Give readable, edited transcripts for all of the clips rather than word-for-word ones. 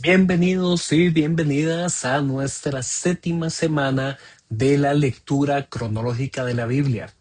Bienvenidos y bienvenidas a nuestra séptima semana de la lectura cronológica de la Biblia.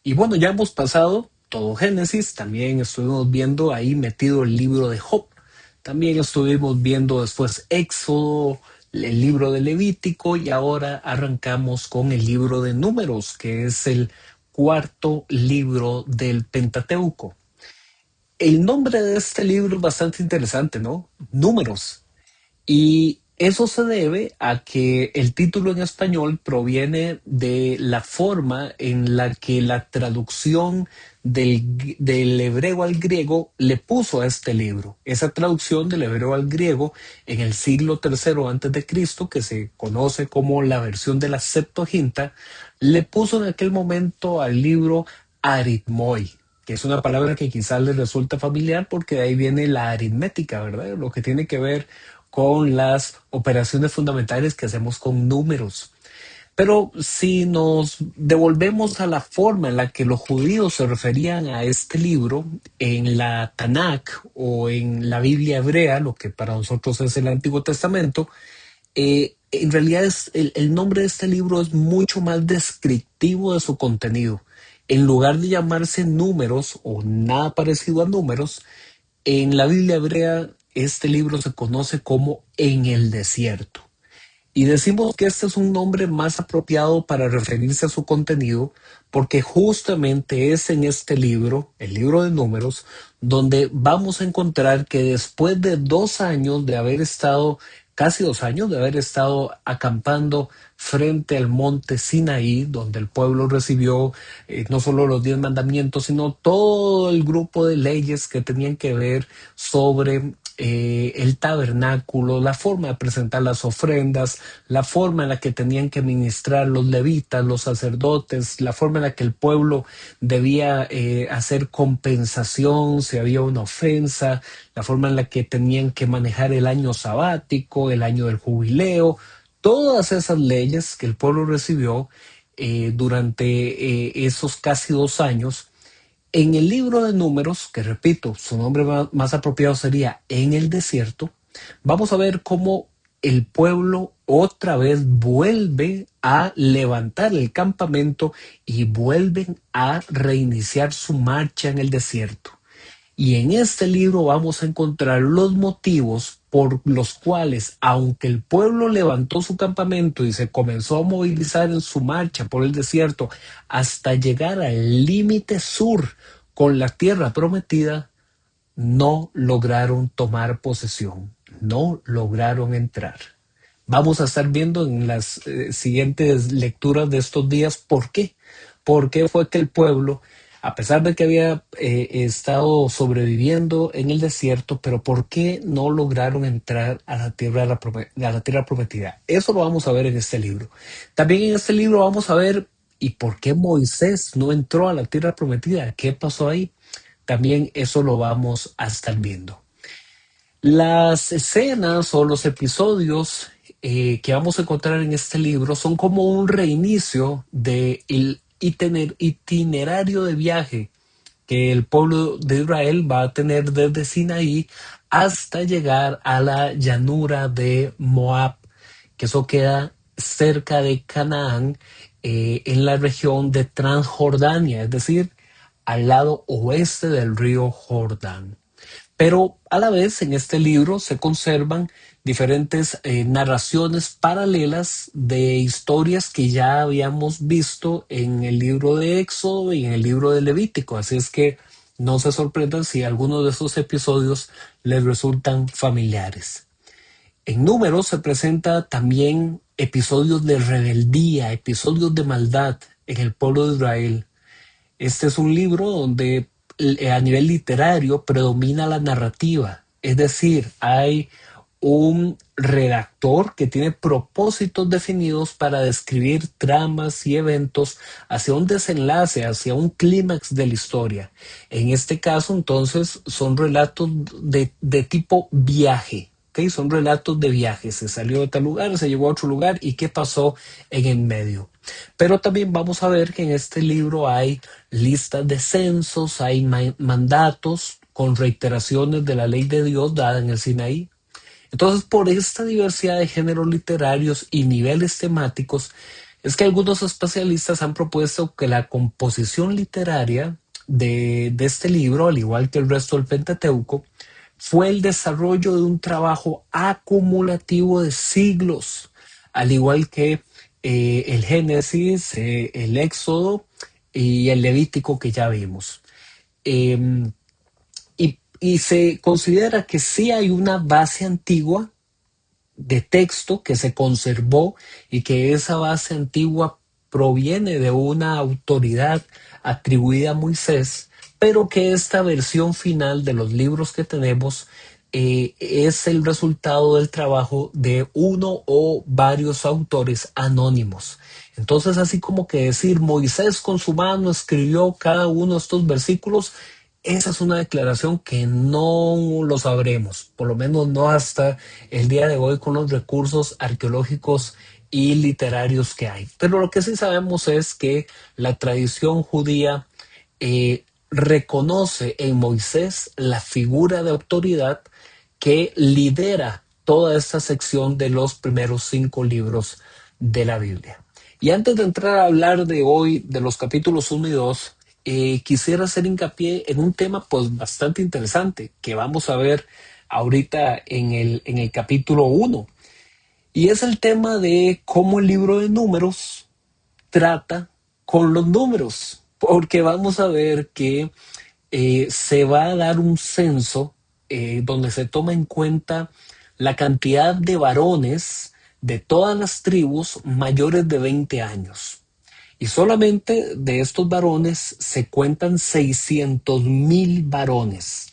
Y bueno, ya hemos pasado todo Génesis, también estuvimos viendo ahí metido el libro de Job, también estuvimos viendo después Éxodo, el libro de Levítico y ahora arrancamos con el libro de Números, que es el cuarto libro del Pentateuco. El nombre de este libro es bastante interesante, ¿no? Números. Y eso se debe a que el título en español proviene de la forma en la que la traducción del hebreo al griego le puso a este libro. Esa traducción del hebreo al griego en el siglo III antes de Cristo, que se conoce como la versión de la Septuaginta, le puso en aquel momento al libro aritmoi, que es una palabra que quizás les resulta familiar porque de ahí viene la aritmética, ¿verdad? Lo que tiene que ver con las operaciones fundamentales que hacemos con números. Pero si nos devolvemos a la forma en la que los judíos se referían a este libro en la Tanakh o en la Biblia hebrea, lo que para nosotros es el Antiguo Testamento, en realidad el nombre de este libro es mucho más descriptivo de su contenido. En lugar de llamarse números o nada parecido a números, en la Biblia hebrea, este libro se conoce como En el desierto. Y decimos que este es un nombre más apropiado para referirse a su contenido, porque justamente es en este libro, el libro de Números, donde vamos a encontrar que después de 2 años de haber estado, casi 2 años de haber estado acampando frente al monte Sinaí, donde el pueblo recibió no solo los 10 mandamientos, sino todo el grupo de leyes que tenían que ver sobre el tabernáculo, la forma de presentar las ofrendas, la forma en la que tenían que ministrar los levitas, los sacerdotes, la forma en la que el pueblo debía hacer compensación si había una ofensa, la forma en la que tenían que manejar el año sabático, el año del jubileo, todas esas leyes que el pueblo recibió durante esos casi 2 años. En el libro de Números, que repito, su nombre más apropiado sería En el desierto, vamos a ver cómo el pueblo otra vez vuelve a levantar el campamento y vuelven a reiniciar su marcha en el desierto. Y en este libro vamos a encontrar los motivos por los cuales, aunque el pueblo levantó su campamento y se comenzó a movilizar en su marcha por el desierto hasta llegar al límite sur con la tierra prometida, no lograron tomar posesión, no lograron entrar. Vamos a estar viendo en las siguientes lecturas de estos días por qué. ¿Por qué fue que el pueblo, a pesar de que había estado sobreviviendo en el desierto, pero por qué no lograron entrar a la tierra prometida? Eso lo vamos a ver en este libro. También en este libro vamos a ver y por qué Moisés no entró a la tierra prometida. ¿Qué pasó ahí? También eso lo vamos a estar viendo. Las escenas o los episodios que vamos a encontrar en este libro son como un reinicio del itinerario de viaje que el pueblo de Israel va a tener desde Sinaí hasta llegar a la llanura de Moab, que eso queda cerca de Canaán, en la región de Transjordania, es decir, al lado oeste del río Jordán. Pero a la vez en este libro se conservan diferentes narraciones paralelas de historias que ya habíamos visto en el libro de Éxodo y en el libro de Levítico. Así es que no se sorprendan si algunos de esos episodios les resultan familiares. En Números se presenta también episodios de rebeldía, episodios de maldad en el pueblo de Israel. Este es un libro donde a nivel literario predomina la narrativa, es decir, hay un redactor que tiene propósitos definidos para describir tramas y eventos hacia un desenlace, hacia un clímax de la historia. En este caso, entonces, son relatos de tipo viaje. ¿Okay? Son relatos de viaje. Se salió de tal lugar, se llegó a otro lugar y qué pasó en el medio. Pero también vamos a ver que en este libro hay listas de censos, hay mandatos con reiteraciones de la ley de Dios dada en el Sinaí. Entonces, por esta diversidad de géneros literarios y niveles temáticos, es que algunos especialistas han propuesto que la composición literaria de este libro, al igual que el resto del Pentateuco, fue el desarrollo de un trabajo acumulativo de siglos, al igual que el Génesis, el Éxodo y el Levítico que ya vimos. Eh, y se considera que sí hay una base antigua de texto que se conservó y que esa base antigua proviene de una autoridad atribuida a Moisés, pero que esta versión final de los libros que tenemos es el resultado del trabajo de uno o varios autores anónimos. Entonces, así como que decir Moisés con su mano escribió cada uno de estos versículos, esa es una declaración que no lo sabremos, por lo menos no hasta el día de hoy con los recursos arqueológicos y literarios que hay. Pero lo que sí sabemos es que la tradición judía reconoce en Moisés la figura de autoridad que lidera toda esta sección de los primeros 5 libros de la Biblia. Y antes de entrar a hablar de hoy, de los capítulos 1 y 2, quisiera hacer hincapié en un tema pues bastante interesante que vamos a ver ahorita en el capítulo 1. Y es el tema de cómo el libro de números trata con los números. Porque vamos a ver que se va a dar un censo donde se toma en cuenta la cantidad de varones de todas las tribus mayores de 20 años. Y solamente de estos varones se cuentan 600,000 varones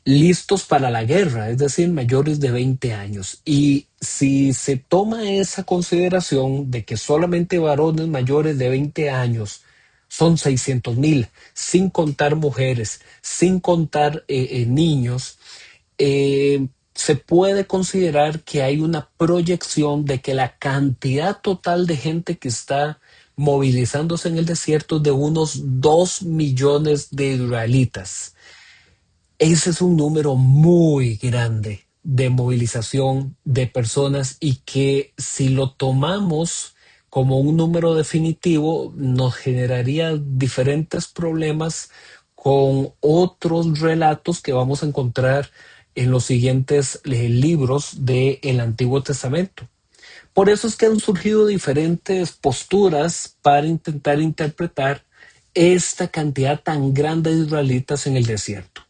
listos para la guerra, es decir, mayores de 20 años. Y si se toma esa consideración de que solamente varones mayores de 20 años son 600,000, sin contar mujeres, sin contar niños, se puede considerar que hay una proyección de que la cantidad total de gente que está movilizándose en el desierto es de unos 2 millones de israelitas. Ese es un número muy grande de movilización de personas y que si lo tomamos como un número definitivo nos generaría diferentes problemas con otros relatos que vamos a encontrar en los siguientes libros del Antiguo Testamento. Por eso es que han surgido diferentes posturas para intentar interpretar esta cantidad tan grande de israelitas en el desierto.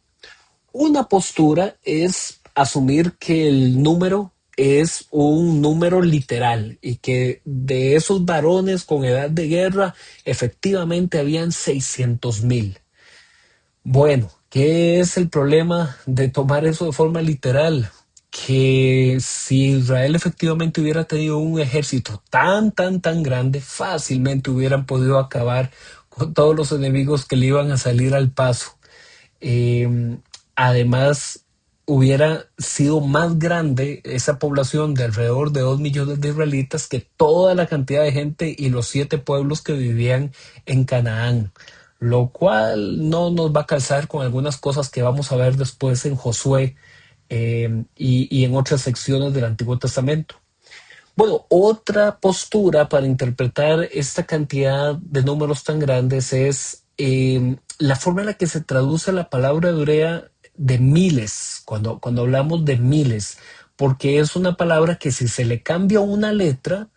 Una postura es asumir que el número es un número literal y que de esos varones con edad de guerra efectivamente habían 600,000. Bueno, ¿qué es el problema de tomar eso de forma literal? Que si Israel efectivamente hubiera tenido un ejército tan grande, fácilmente hubieran podido acabar con todos los enemigos que le iban a salir al paso. Eh, Además, hubiera sido más grande esa población de alrededor de 2 millones de israelitas que toda la cantidad de gente y los 7 pueblos que vivían en Canaán, lo cual no nos va a calzar con algunas cosas que vamos a ver después en Josué y en otras secciones del Antiguo Testamento. Bueno, otra postura para interpretar esta cantidad de números tan grandes es la forma en la que se traduce la palabra hebrea de miles, cuando hablamos de miles, porque es una palabra que si se le cambia una letra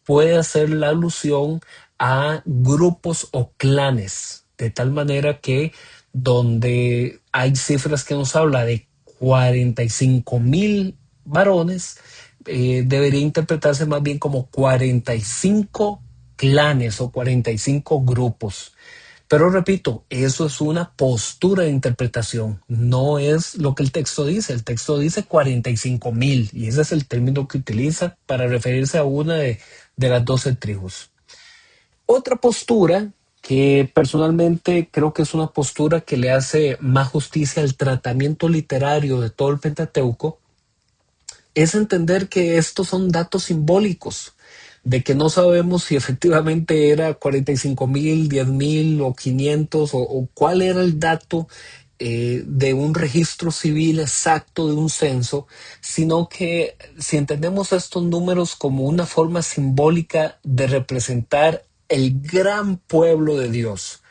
puede hacer la alusión a grupos o clanes, de tal manera que donde hay cifras que nos habla de 45,000 varones, debería interpretarse más bien como 45 clanes o 45 grupos. Pero repito, eso es una postura de interpretación, no es lo que el texto dice. El texto dice 45,000 y ese es el término que utiliza para referirse a una de las 12 tribus. Otra postura que personalmente creo que es una postura que le hace más justicia al tratamiento literario de todo el Pentateuco es entender que estos son datos simbólicos, de que no sabemos si efectivamente era 45,000, 10,000 o 500 o cuál era el dato de un registro civil exacto de un censo, sino que si entendemos estos números como una forma simbólica de representar el gran pueblo de Dios.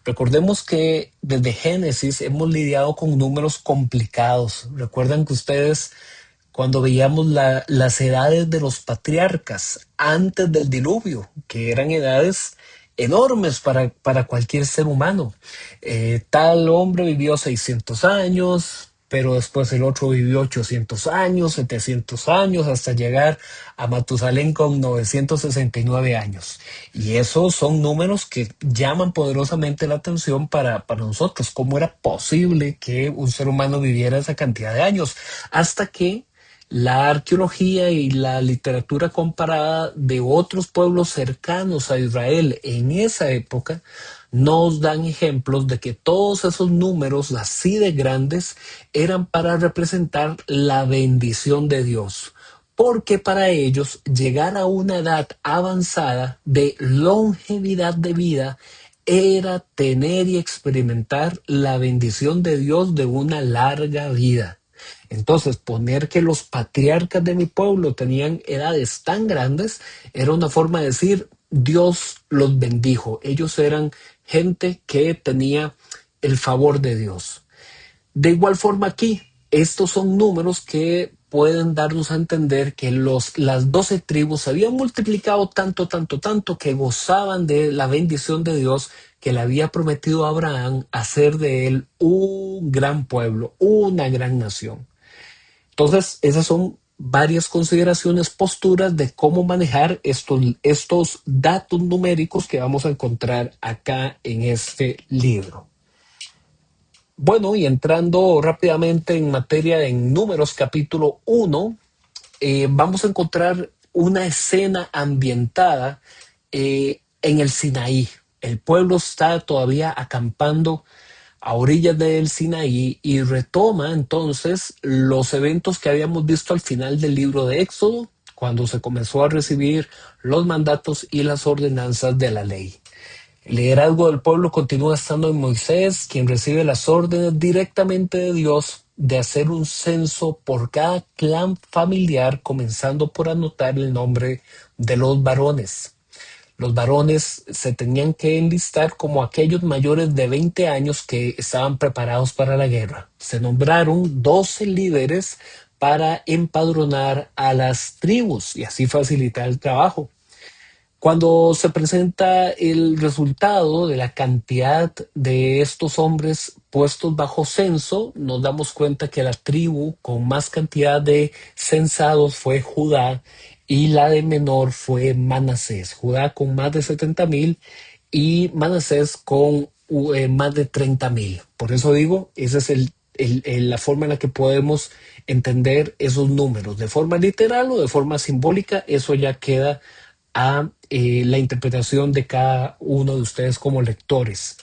Recordemos que desde Génesis hemos lidiado con números complicados. Recuerdan que ustedes cuando veíamos las edades de los patriarcas antes del diluvio, que eran edades enormes para cualquier ser humano. Tal hombre vivió 600 años, pero después el otro vivió 800 años, 700 años, hasta llegar a Matusalén con 969 años. Y esos son números que llaman poderosamente la atención para nosotros. ¿Cómo era posible que un ser humano viviera esa cantidad de años? Hasta que la arqueología y la literatura comparada de otros pueblos cercanos a Israel en esa época nos dan ejemplos de que todos esos números así de grandes eran para representar la bendición de Dios. Porque para ellos llegar a una edad avanzada de longevidad de vida era tener y experimentar la bendición de Dios de una larga vida. Entonces, poner que los patriarcas de mi pueblo tenían edades tan grandes era una forma de decir, Dios los bendijo. Ellos eran gente que tenía el favor de Dios. De igual forma aquí, estos son números que pueden darnos a entender que las 12 tribus se habían multiplicado tanto, tanto, tanto que gozaban de la bendición de Dios que le había prometido a Abraham hacer de él un gran pueblo, una gran nación. Entonces, esas son varias consideraciones, posturas de cómo manejar estos datos numéricos que vamos a encontrar acá en este libro. Bueno, y entrando rápidamente en materia en Números capítulo 1, vamos a encontrar una escena ambientada en el Sinaí. El pueblo está todavía acampando a orillas del Sinaí y retoma entonces los eventos que habíamos visto al final del libro de Éxodo, cuando se comenzó a recibir los mandatos y las ordenanzas de la ley. El liderazgo del pueblo continúa estando en Moisés, quien recibe las órdenes directamente de Dios de hacer un censo por cada clan familiar, comenzando por anotar el nombre de los varones. Los varones se tenían que enlistar como aquellos mayores de 20 años que estaban preparados para la guerra. Se nombraron 12 líderes para empadronar a las tribus y así facilitar el trabajo. Cuando se presenta el resultado de la cantidad de estos hombres puestos bajo censo, nos damos cuenta que la tribu con más cantidad de censados fue Judá y la de menor fue Manasés. Judá con más de 70,000 y Manasés con más de 30,000. Por eso digo, esa es la forma en la que podemos entender esos números. De forma literal o de forma simbólica, eso ya queda a la interpretación de cada uno de ustedes como lectores.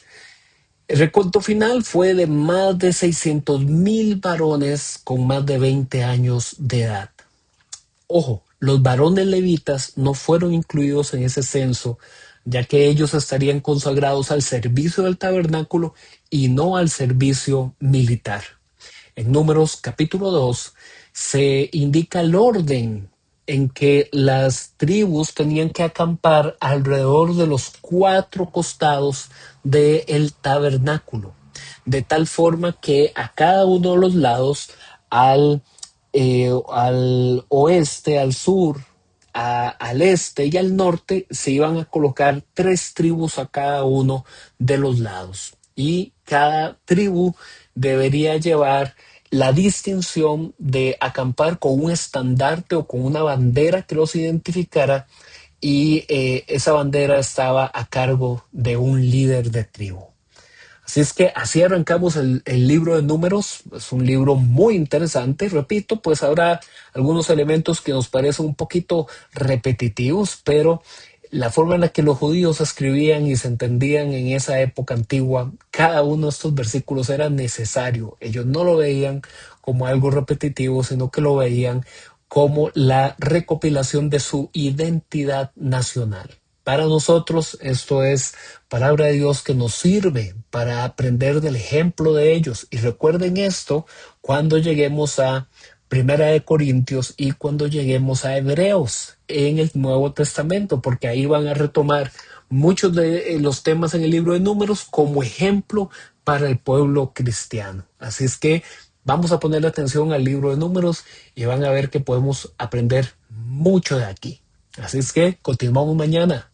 El recuento final fue de más de 600,000 varones con más de 20 años de edad. Ojo, los varones levitas no fueron incluidos en ese censo, ya que ellos estarían consagrados al servicio del tabernáculo y no al servicio militar. En Números capítulo 2 se indica el orden en que las tribus tenían que acampar alrededor de los 4 costados del tabernáculo, de tal forma que a cada uno de los lados, al oeste, al sur, al este y al norte, se iban a colocar 3 tribus a cada uno de los lados. Y cada tribu debería llevar la distinción de acampar con un estandarte o con una bandera que los identificara y esa bandera estaba a cargo de un líder de tribu. Así es que así arrancamos el libro de Números. Es un libro muy interesante. Repito, pues habrá algunos elementos que nos parecen un poquito repetitivos, pero la forma en la que los judíos escribían y se entendían en esa época antigua, cada uno de estos versículos era necesario. Ellos no lo veían como algo repetitivo, sino que lo veían como la recopilación de su identidad nacional. Para nosotros esto es palabra de Dios que nos sirve para aprender del ejemplo de ellos. Y recuerden esto cuando lleguemos a Primera de Corintios y cuando lleguemos a Hebreos en el Nuevo Testamento, porque ahí van a retomar muchos de los temas en el libro de Números como ejemplo para el pueblo cristiano. Así es que vamos a poner atención al libro de Números y van a ver que podemos aprender mucho de aquí. Así es que continuamos mañana.